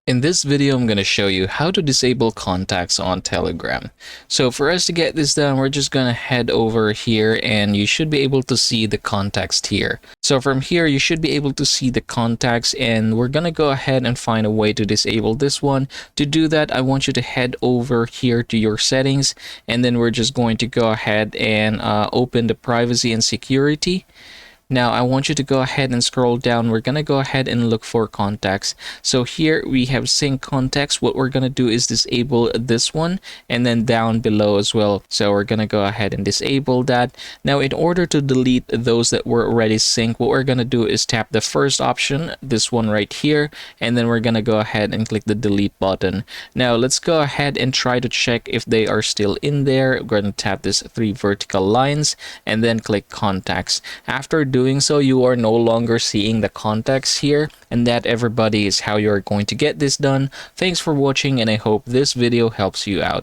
In this video, I'm going to show you how to disable contacts on Telegram. So for us to get this done, we're just going to head over here and you should be able to see the context here. So from here, you should be able to see the contacts and we're going to go ahead and find a way to disable this one. To do that, I want you to head over here to your settings and then we're just going to go ahead and open the privacy and security. Now I want you to go ahead and scroll down. We're going to go ahead and look for contacts. So here we have sync contacts. What we're going to do is disable this one and then down below as well. So we're going to go ahead and disable that. Now in order to delete those that were already synced, what we're going to do is tap the first option, this one right here, and then we're going to go ahead and click the delete button. Now let's go ahead and try to check if they are still in there. We're going to tap this 3 vertical lines and then click contacts. After doing so, you are no longer seeing the contacts here, and that, everybody, is how you're going to get this done. Thanks for watching and I hope this video helps you out.